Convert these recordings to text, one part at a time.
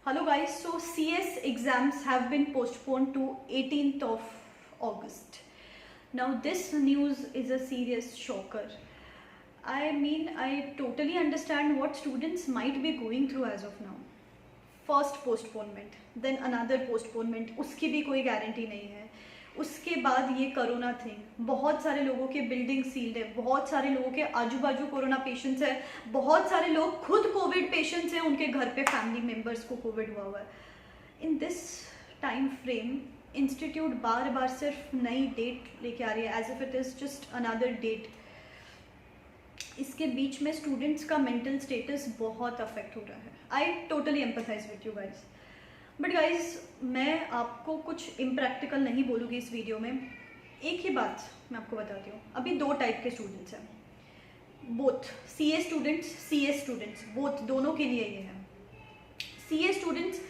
Hello guys, so CS exams have been postponed to 18th of August. Now this news is a serious shocker. I mean, I totally understand what students might be going through as of now. First postponement, then another postponement, उसकी भी कोई guarantee नहीं है. उसके बाद ये corona thing, बहुत सारे लोगों के बिल्डिंग सील्ड है, बहुत सारे लोगों के आजू बाजू कोरोना पेशेंट्स है, बहुत सारे लोग खुद कोविड पेशेंट्स हैं, उनके घर पे फैमिली मेम्बर्स को कोविड हुआ हुआ है. In this time frame institute बार बार सिर्फ नई डेट लेके आ रही है, as if it is just another date. इसके बीच में स्टूडेंट्स का मेंटल स्टेटस बहुत अफेक्ट हो रहा है. I totally empathise with you guys. But guys, मैं आपको कुछ इम्प्रैक्टिकल नहीं बोलूँगी इस वीडियो में. एक ही बात मैं आपको बताती हूँ. अभी दो टाइप के स्टूडेंट्स हैं, बोथ सीए स्टूडेंट्स, बोथ दोनों के लिए ये है. सीए स्टूडेंट्स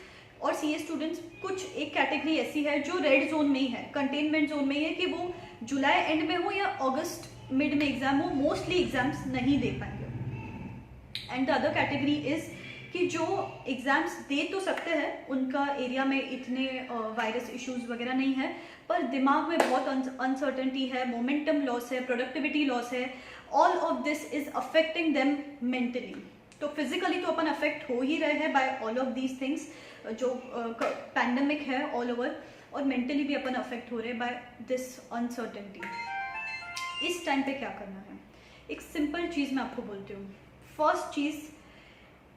और सीए स्टूडेंट्स, कुछ एक कैटेगरी ऐसी है जो रेड जोन में ही है, कंटेनमेंट जोन में ही है, कि वो जुलाई एंड में हो या अगस्त मिड में एग्जाम हो, मोस्टली एग्जाम्स नहीं दे पाएंगे. And the other category is कि जो एग्जाम्स दे तो सकते हैं, उनका एरिया में इतने वायरस इश्यूज वगैरह नहीं है, पर दिमाग में बहुत अनसर्टेनिटी है, मोमेंटम लॉस है, प्रोडक्टिविटी लॉस है. All of this is affecting them mentally. तो फिजिकली तो अपन अफेक्ट हो ही रहे हैं by all of these things, जो पैंडमिक है ऑल ओवर, और मेंटली भी अपन अफेक्ट हो रहे हैं बाय दिस अनसर्टेनिटी. इस टाइम पे क्या करना है, एक सिंपल चीज़ मैं आपको बोलती हूँ. फर्स्ट चीज़,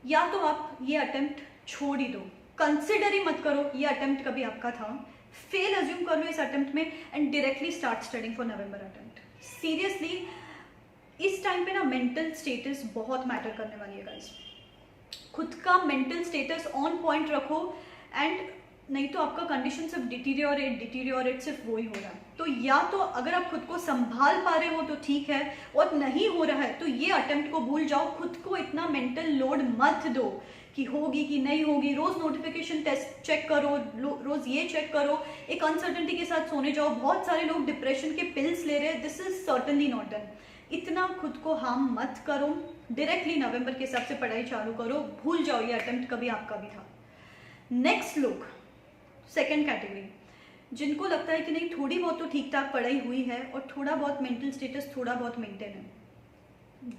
या तो आप ये अटेम्प्ट छोड़ ही दो, कंसिडर ही मत करो ये अटेम्प्ट कभी आपका था, फेल अज्यूम कर लो इस अटेम्प्ट में and directly start studying for November attempt. Seriously इस टाइम पे ना मेंटल स्टेटस बहुत मैटर करने वाली है गाइस. खुद का मेंटल स्टेटस ऑन पॉइंट रखो, एंड नहीं तो आपका कंडीशन सिर्फ डिटीरियोरेट सिर्फ वही हो रहा है. तो या तो अगर आप खुद को संभाल पा रहे हो तो ठीक है, और नहीं हो रहा है तो ये अटेम्प्ट को भूल जाओ. खुद को इतना मेंटल लोड मत दो कि होगी कि नहीं होगी. रोज नोटिफिकेशन टेस्ट चेक करो, रोज ये चेक करो, एक अनसर्टेनिटी के साथ सोने जाओ. बहुत सारे लोग डिप्रेशन के पिल्स ले रहे हैं. This is certainly not done. इतना खुद को हार्म मत करो. डायरेक्टली नवंबर के हिसाब से पढ़ाई चालू करो, भूल जाओ ये अटेम्प्ट कभी आपका भी था. नेक्स्ट लोग, सेकेंड कैटेगरी, जिनको लगता है कि नहीं थोड़ी बहुत तो ठीक ठाक पढ़ाई हुई है और थोड़ा बहुत मेंटल स्टेटस थोड़ा बहुत मेंटेन है,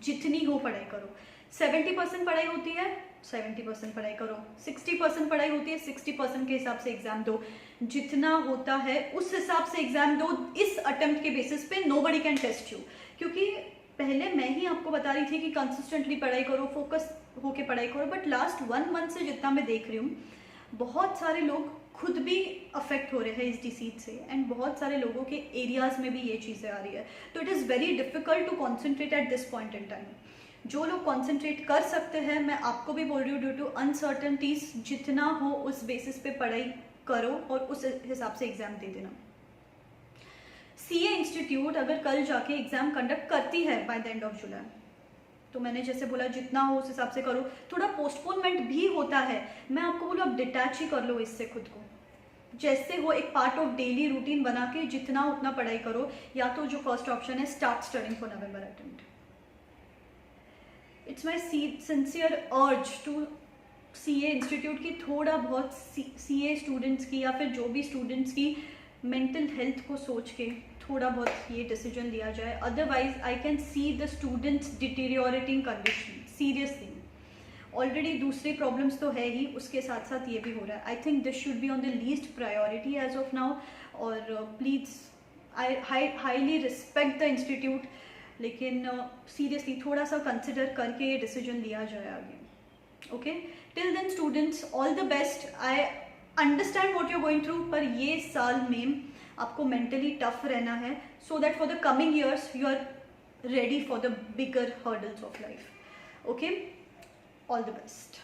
जितनी हो पढ़ाई करो. 70% पढ़ाई होती है 70% पढ़ाई करो, 60% पढ़ाई होती है 60% के हिसाब से एग्जाम दो. जितना होता है उस हिसाब से एग्जाम दो. इस अटेम्प्ट के बेसिस पे नोबडी कैन टेस्ट यू. क्योंकि पहले मैं ही आपको बता रही थी कि कंसिस्टेंटली पढ़ाई करो, फोकस होके पढ़ाई करो, बट लास्ट 1 मंथ से जितना मैं देख रही हूँ, बहुत सारे लोग खुद भी अफेक्ट हो रहे हैं इस डिसीज से, एंड बहुत सारे लोगों के एरियाज में भी ये चीज़ें आ रही है. तो it is very difficult to concentrate at this point in time. जो लोग कॉन्सेंट्रेट कर सकते हैं, मैं आपको भी बोल रही हूँ, ड्यू टू अनसर्टनिटीज जितना हो उस बेसिस पे पढ़ाई करो और उस हिसाब से एग्जाम दे देना. सीए इंस्टीट्यूट अगर कल जाके एग्जाम कंडक्ट करती है by the end of July, तो मैंने जैसे बोला जितना हो उस हिसाब से करो. थोड़ा पोस्टपोनमेंट भी होता है, मैं आपको बोलूँ आप डिटैच ही कर लो इससे खुद को, जैसे वो एक पार्ट ऑफ डेली रूटीन बना के जितना उतना पढ़ाई करो. या तो जो फर्स्ट ऑप्शन है, start studying for November attempt. It's my sincere urge to CA institute की थोड़ा बहुत सीए स्टूडेंट्स की या फिर जो भी स्टूडेंट्स की मेंटल हेल्थ को सोच के थोड़ा बहुत ये डिसीजन लिया जाए. Otherwise I can see the students deteriorating condition seriously. Already दूसरी प्रॉब्लम्स तो है ही, उसके साथ साथ ये भी हो रहा है. I think this should be on the least priority as of now. और please, I highly respect the institute, लेकिन सीरियसली थोड़ा सा कंसिडर करके ये डिसीजन लिया जाए आगे. Okay, till then students, all the best. I understand what you're going through, पर ये साल में आपको मेंटली टफ रहना है, so that for the coming years you are ready for the bigger hurdles of life. Okay, all the best.